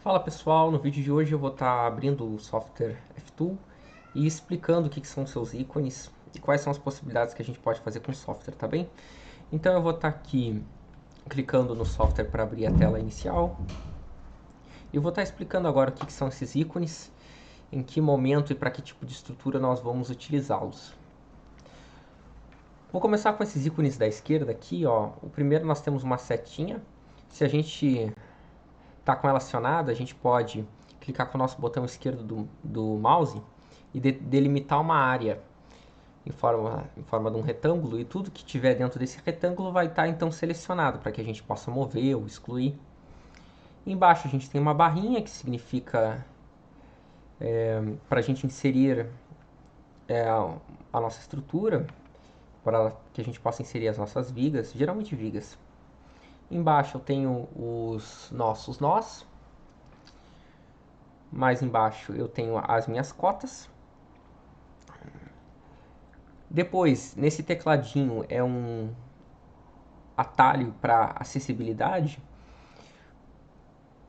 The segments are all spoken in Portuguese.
Fala pessoal, no vídeo de hoje eu vou estar abrindo o software FTool e explicando o que são seus ícones e quais são as possibilidades que a gente pode fazer com o software, tá bem? Então eu vou estar aqui clicando no software para abrir a tela inicial e vou estar explicando agora o que são esses ícones, em que momento e para que tipo de estrutura nós vamos utilizá-los. Vou começar com esses ícones da esquerda aqui, ó. O primeiro nós temos uma setinha. Se a gente está com ela acionada, a gente pode clicar com o nosso botão esquerdo do mouse e delimitar uma área em forma de um retângulo, e tudo que tiver dentro desse retângulo vai estar então selecionado para que a gente possa mover ou excluir. Embaixo a gente tem uma barrinha que significa para a gente inserir a nossa estrutura, para que a gente possa inserir as nossas vigas, geralmente vigas. Embaixo eu tenho os nossos nós. Mais embaixo eu tenho as minhas cotas. Depois, nesse tecladinho é um atalho para acessibilidade.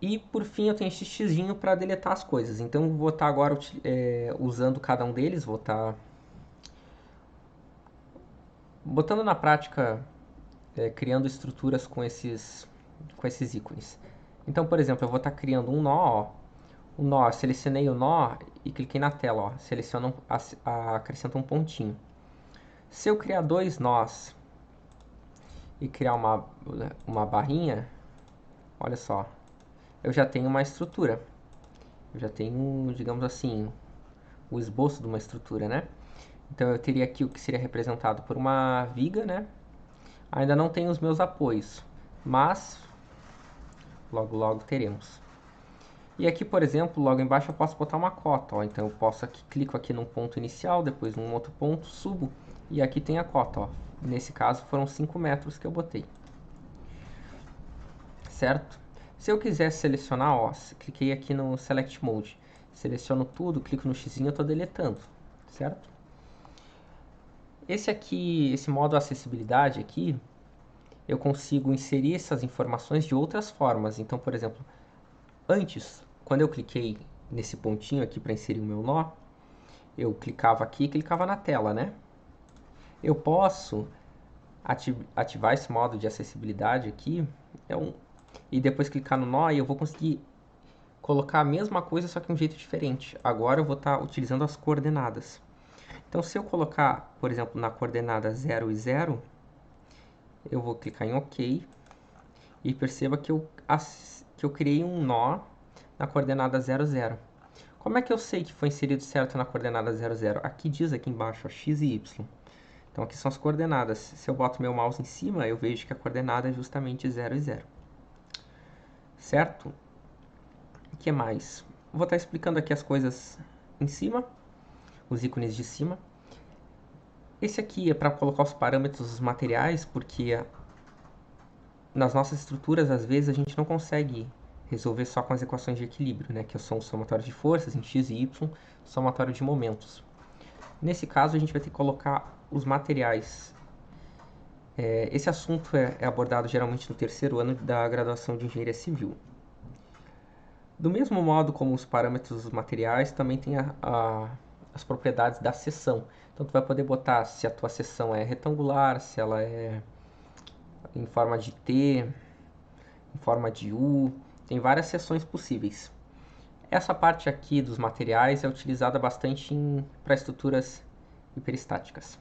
E por fim eu tenho esse xizinho para deletar as coisas. Então eu vou estar agora usando cada um deles, vou estar botando na prática, criando estruturas com esses ícones. Então, por exemplo, eu vou estar criando um nó, ó. O nó, selecionei o nó e cliquei na tela, ó. Seleciono, acrescento um pontinho. Se eu criar dois nós e criar uma barrinha, olha só, eu já tenho uma estrutura. Eu já tenho, digamos assim, o esboço de uma estrutura, né? Então eu teria aqui o que seria representado por uma viga, né? Ainda não tenho os meus apoios, mas logo logo teremos. E aqui, por exemplo, logo embaixo eu posso botar uma cota, ó. Então eu posso aqui, clico aqui num ponto inicial, depois num outro ponto, subo e aqui tem a cota, ó. Nesse caso foram 5 metros que eu botei. Certo? Se eu quiser selecionar, ó, cliquei aqui no Select Mode, seleciono tudo, clico no X, eu estou deletando, certo? Esse modo acessibilidade aqui, eu consigo inserir essas informações de outras formas. Então, por exemplo, antes, quando eu cliquei nesse pontinho aqui para inserir o meu nó, eu clicava aqui e clicava na tela, né? Eu posso ativar esse modo de acessibilidade aqui, e depois clicar no nó e eu vou conseguir colocar a mesma coisa, só que de um jeito diferente. Agora eu vou estar utilizando as coordenadas. Então, se eu colocar, por exemplo, na coordenada 0 e 0, eu vou clicar em OK e perceba que eu criei um nó na coordenada 0, 0. Como é que eu sei que foi inserido certo na coordenada 0, 0? Aqui diz aqui embaixo, ó, x e y. Então aqui são as coordenadas. Se eu boto meu mouse em cima, eu vejo que a coordenada é justamente 0 e 0. Certo? O que mais? Vou estar explicando aqui as coisas em cima, os ícones de cima. Esse aqui é para colocar os parâmetros dos materiais, porque nas nossas estruturas, às vezes, a gente não consegue resolver só com as equações de equilíbrio, né? Que são o somatório de forças em x e y, somatório de momentos. Nesse caso, a gente vai ter que colocar os materiais. Esse assunto é abordado geralmente no terceiro ano da graduação de Engenharia Civil. Do mesmo modo como os parâmetros dos materiais, também tem as propriedades da seção. Então, tu vai poder botar se a tua seção é retangular, se ela é em forma de T, em forma de U, tem várias seções possíveis. Essa parte aqui dos materiais é utilizada bastante para estruturas hiperestáticas.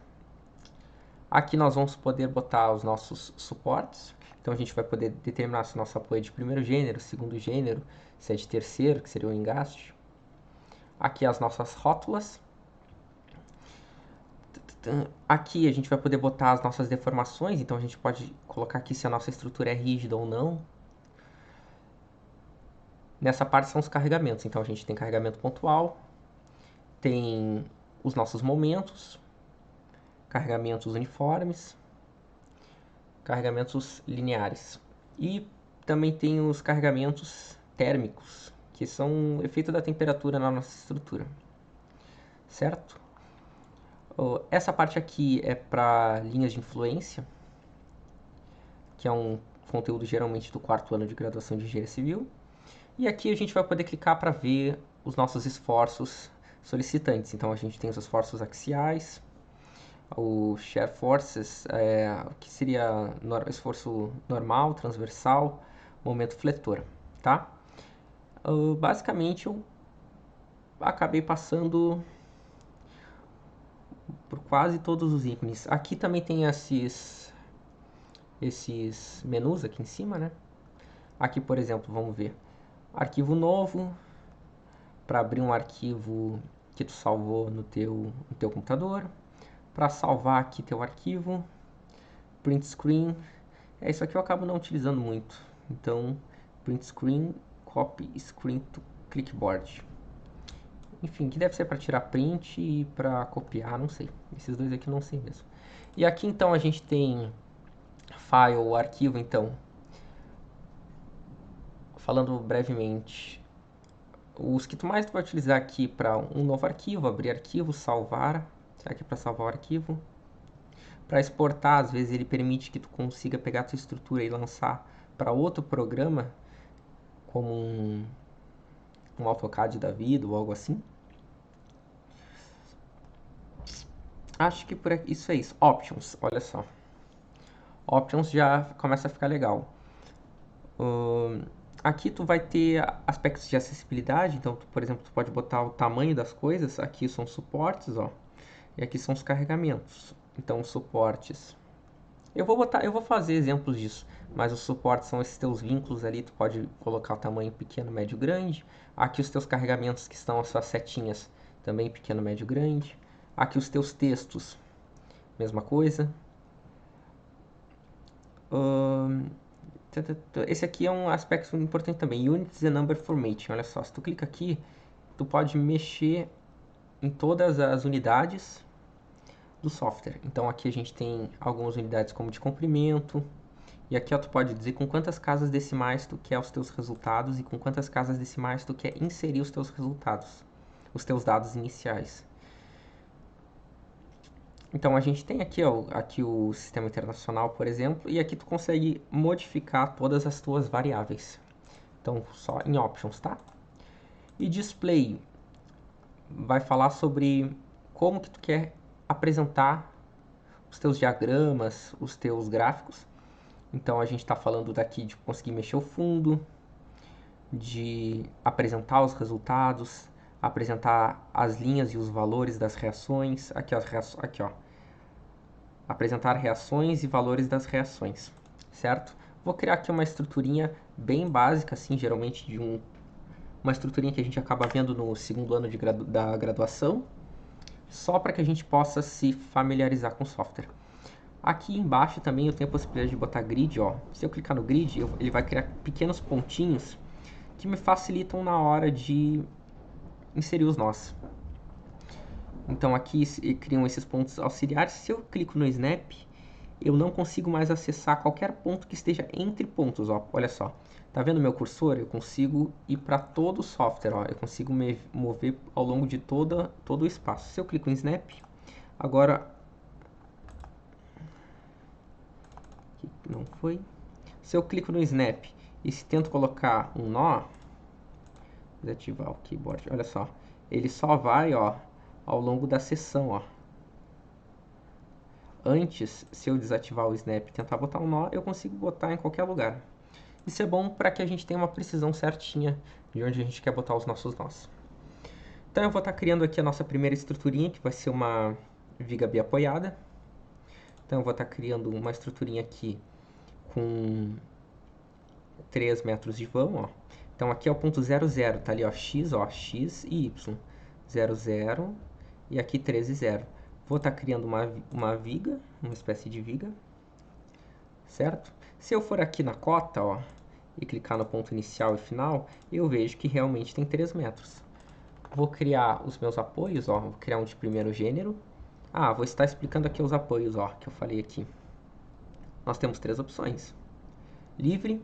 Aqui nós vamos poder botar os nossos suportes. Então a gente vai poder determinar se o nosso apoio é de primeiro gênero, segundo gênero, se é de terceiro, que seria o engaste. Aqui as nossas rótulas. Aqui a gente vai poder botar as nossas deformações, então a gente pode colocar aqui se a nossa estrutura é rígida ou não. Nessa parte são os carregamentos, então a gente tem carregamento pontual, tem os nossos momentos, carregamentos uniformes, carregamentos lineares. E também tem os carregamentos térmicos, que são efeito da temperatura na nossa estrutura. Certo? Essa parte aqui é para linhas de influência, que é um conteúdo geralmente do quarto ano de graduação de Engenharia Civil. E aqui a gente vai poder clicar para ver os nossos esforços solicitantes. Então a gente tem os esforços axiais, o shear forces, que seria esforço normal, transversal, momento fletor, tá? Basicamente eu acabei passando por quase todos os ícones. Aqui também tem esses menus aqui em cima, né? Aqui, por exemplo, vamos ver arquivo novo, para abrir um arquivo que tu salvou no teu computador, para salvar aqui teu arquivo, print screen, isso aqui eu acabo não utilizando muito, então print screen, copy screen to clipboard, enfim, que deve ser para tirar print e para copiar, não sei, esses dois aqui não sei mesmo. E aqui então a gente tem file, o arquivo, então, falando brevemente, os que tu mais vai utilizar aqui para um novo arquivo, abrir arquivo, salvar, aqui para salvar o arquivo. Para exportar, às vezes ele permite que tu consiga pegar a tua estrutura e lançar para outro programa, como um AutoCAD da vida ou algo assim. Acho que por aqui, isso é isso. Options, olha só. Options já começa a ficar legal. Aqui tu vai ter aspectos de acessibilidade, então, por exemplo, tu pode botar o tamanho das coisas. Aqui são suportes, ó. E aqui são os carregamentos. Então, os suportes. Eu vou fazer exemplos disso, mas os suportes são esses teus vínculos ali, tu pode colocar o tamanho pequeno, médio, grande. Aqui os teus carregamentos que estão as suas setinhas, também pequeno, médio, grande. Aqui os teus textos, mesma coisa. Esse aqui é um aspecto importante também, Units and Number Formatting. Olha só, se tu clica aqui, tu pode mexer em todas as unidades do software. Então aqui a gente tem algumas unidades como de comprimento, e aqui ó, tu pode dizer com quantas casas decimais tu quer os teus resultados e com quantas casas decimais tu quer inserir os teus resultados, os teus dados iniciais. Então a gente tem aqui, ó, aqui o sistema internacional, por exemplo, e aqui tu consegue modificar todas as tuas variáveis. Então só em options, tá? E display vai falar sobre como que tu quer apresentar os teus diagramas, os teus gráficos. Então a gente está falando daqui de conseguir mexer o fundo, de apresentar os resultados, apresentar as linhas e os valores das reações. Aqui, ó, aqui, ó. Apresentar reações e valores das reações, certo? Vou criar aqui uma estruturinha bem básica, assim, geralmente de uma estruturinha que a gente acaba vendo no segundo ano da graduação, só para que a gente possa se familiarizar com o software. Aqui embaixo também eu tenho a possibilidade de botar grid, ó. Se eu clicar no grid, ele vai criar pequenos pontinhos que me facilitam na hora de inserir os nós. Então aqui criam esses pontos auxiliares. Se eu clico no snap, eu não consigo mais acessar qualquer ponto que esteja entre pontos, ó. Olha só. Tá vendo meu cursor? Eu consigo ir para todo o software, ó. Eu consigo me mover ao longo de todo o espaço. Se eu clico em snap, agora não foi. Se eu clico no snap e se tento colocar um nó, desativar o keyboard, olha só, ele só vai, ó, ao longo da sessão, ó. Antes, se eu desativar o snap e tentar botar um nó, eu consigo botar em qualquer lugar. Isso é bom para que a gente tenha uma precisão certinha de onde a gente quer botar os nossos nós. Então eu vou estar criando aqui a nossa primeira estruturinha, que vai ser uma viga biapoiada. Então eu vou estar criando uma estruturinha aqui com 3 metros de vão, ó. Então aqui é o ponto 0, 0, tá ali, ó, x e y. 0, 0 e aqui 13, 0. Vou estar criando uma viga, uma espécie de viga, certo? Se eu for aqui na cota, ó, e clicar no ponto inicial e final, eu vejo que realmente tem 3 metros. Vou criar os meus apoios, ó, vou criar um de primeiro gênero. Ah, vou estar explicando aqui os apoios, ó, que eu falei aqui. Nós temos 3 opções. Livre,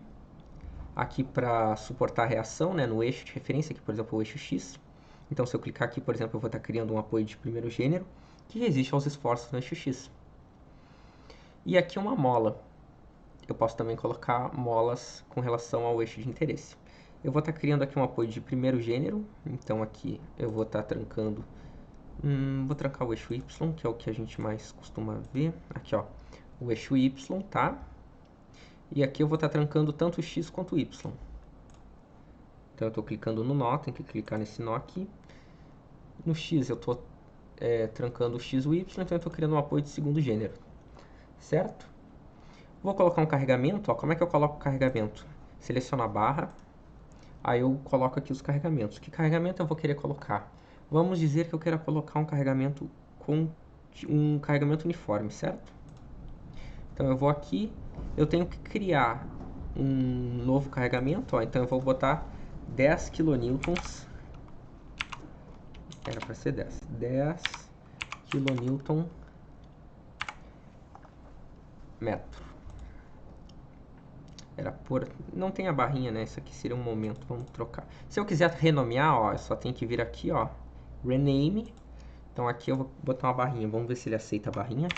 aqui para suportar a reação, né, no eixo de referência, aqui por exemplo o eixo X. Então se eu clicar aqui, por exemplo, eu vou estar criando um apoio de primeiro gênero que resiste aos esforços no eixo X. E aqui uma mola. Eu posso também colocar molas com relação ao eixo de interesse. Eu vou estar criando aqui um apoio de primeiro gênero, então aqui eu vou estar trancando, vou trancar o eixo Y, que é o que a gente mais costuma ver, aqui ó, o eixo Y, tá? E aqui eu vou estar trancando tanto o X quanto o Y. Então eu estou clicando no nó, tem que clicar nesse nó aqui. No X eu estou trancando o X e o Y, então eu estou criando um apoio de segundo gênero, certo? Vou colocar um carregamento, ó, como é que eu coloco o carregamento? Seleciono a barra, aí eu coloco aqui os carregamentos. Que carregamento eu vou querer colocar? Vamos dizer que eu quero colocar um carregamento com um carregamento uniforme, certo? Então eu vou aqui, eu tenho que criar um novo carregamento, ó, então eu vou botar 10 kN, era para ser 10 kN metro. Era por... Não tem a barrinha, né? Isso aqui seria um momento. Vamos trocar. Se eu quiser renomear, ó, eu só tenho que vir aqui, ó. Rename. Então aqui eu vou botar uma barrinha. Vamos ver se ele aceita a barrinha.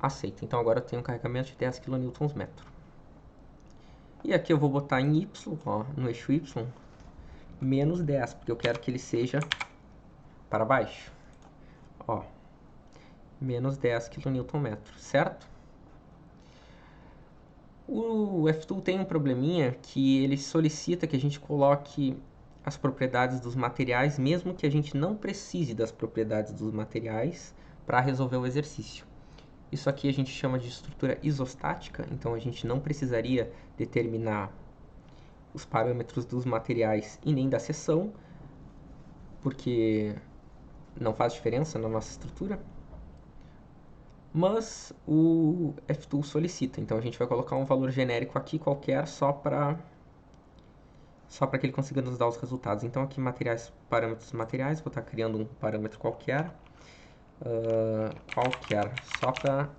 Aceita. Então agora eu tenho um carregamento de 10 kN metro. E aqui eu vou botar em Y, ó, no eixo Y, menos 10, porque eu quero que ele seja para baixo. Ó, menos 10 kN metro, certo? O FTool tem um probleminha que ele solicita que a gente coloque as propriedades dos materiais, mesmo que a gente não precise das propriedades dos materiais para resolver o exercício. Isso aqui a gente chama de estrutura isostática, então a gente não precisaria determinar os parâmetros dos materiais e nem da seção, porque não faz diferença na nossa estrutura. Mas o FTool solicita, então a gente vai colocar um valor genérico aqui qualquer só para que ele consiga nos dar os resultados. Então aqui materiais, parâmetros materiais, vou estar criando um parâmetro qualquer, só para...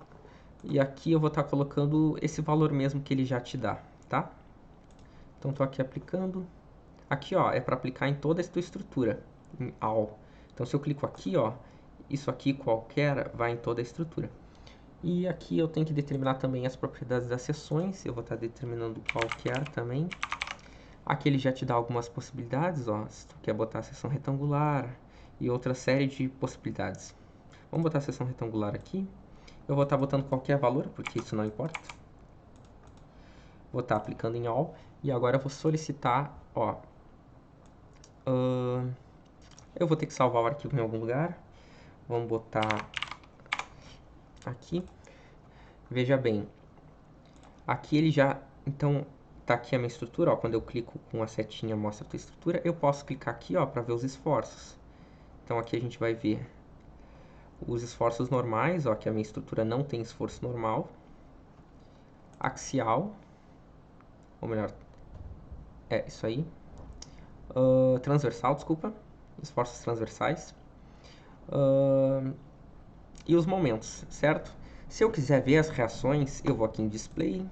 E aqui eu vou estar colocando esse valor mesmo que ele já te dá, tá? Então estou aqui aplicando. Aqui ó, é para aplicar em toda a tua estrutura, em all. Então se eu clico aqui ó, isso aqui qualquer vai em toda a estrutura. E aqui eu tenho que determinar também as propriedades das seções, eu vou estar determinando qualquer também. Aqui ele já te dá algumas possibilidades, ó, se tu quer botar a seção retangular e outra série de possibilidades. Vamos botar a seção retangular aqui. Eu vou estar botando qualquer valor, porque isso não importa. Vou estar aplicando em all. E agora eu vou solicitar, ó. Eu vou ter que salvar o arquivo em algum lugar. Vamos botar aqui. Veja bem. Aqui ele já... Então, tá aqui a minha estrutura, ó. Quando eu clico com a setinha mostra a tua estrutura. Eu posso clicar aqui, ó, para ver os esforços. Então aqui a gente vai ver os esforços normais, ó, que a minha estrutura não tem esforço normal. Axial. Ou melhor, é isso aí. Transversal, desculpa. Esforços transversais. E os momentos, certo? Se eu quiser ver as reações, eu vou aqui em Display,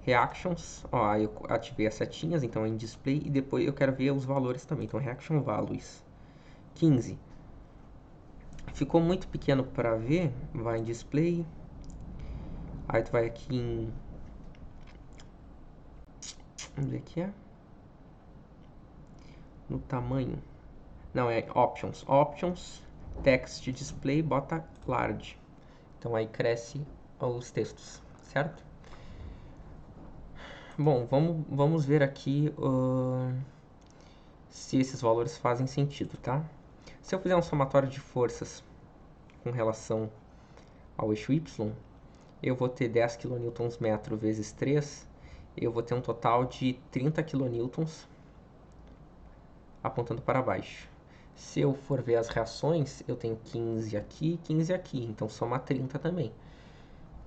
Reactions, ó, eu ativei as setinhas, então em Display, e depois eu quero ver os valores também, então Reaction Values, 15. Ficou muito pequeno para ver, vai em Display, aí tu vai aqui em... Onde é que é? No tamanho. Não, é Options. Options, Text Display, bota Large. Então aí cresce os textos, certo? Bom, vamos ver aqui se esses valores fazem sentido, tá? Se eu fizer um somatório de forças com relação ao eixo Y, eu vou ter 10 kN metro vezes 3, eu vou ter um total de 30 kN apontando para baixo. Se eu for ver as reações, eu tenho 15 aqui e 15 aqui, então soma 30 também.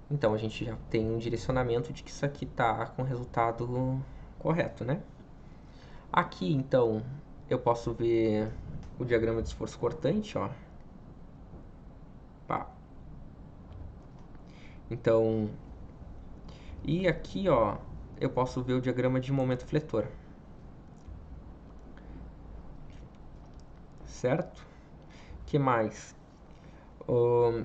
Então a gente já tem um direcionamento de que isso aqui está com o resultado correto, né? Aqui, então, eu posso ver o diagrama de esforço cortante, ó. Pá. Então, e aqui, ó, eu posso ver o diagrama de momento fletor. Certo? Que mais?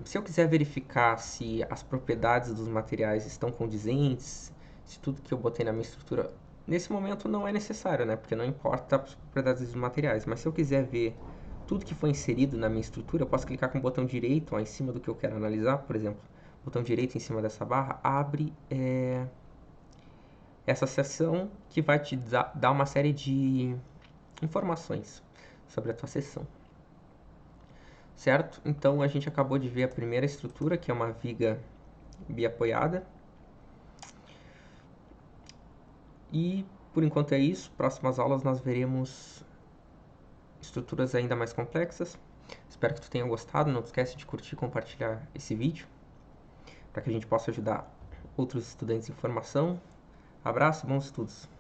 Se eu quiser verificar se as propriedades dos materiais estão condizentes, se tudo que eu botei na minha estrutura Nesse momento não é necessário, né? Porque não importa as propriedades dos materiais. Mas se eu quiser ver tudo que foi inserido na minha estrutura, eu posso clicar com o botão direito ó, em cima do que eu quero analisar. Por exemplo, botão direito em cima dessa barra abre essa seção que vai te dar uma série de informações sobre a tua seção. Certo? Então a gente acabou de ver a primeira estrutura, que é uma viga biapoiada. E por enquanto é isso. Próximas aulas nós veremos estruturas ainda mais complexas. Espero que tu tenha gostado. Não esquece de curtir e compartilhar esse vídeo para que a gente possa ajudar outros estudantes em formação. Abraço, bons estudos!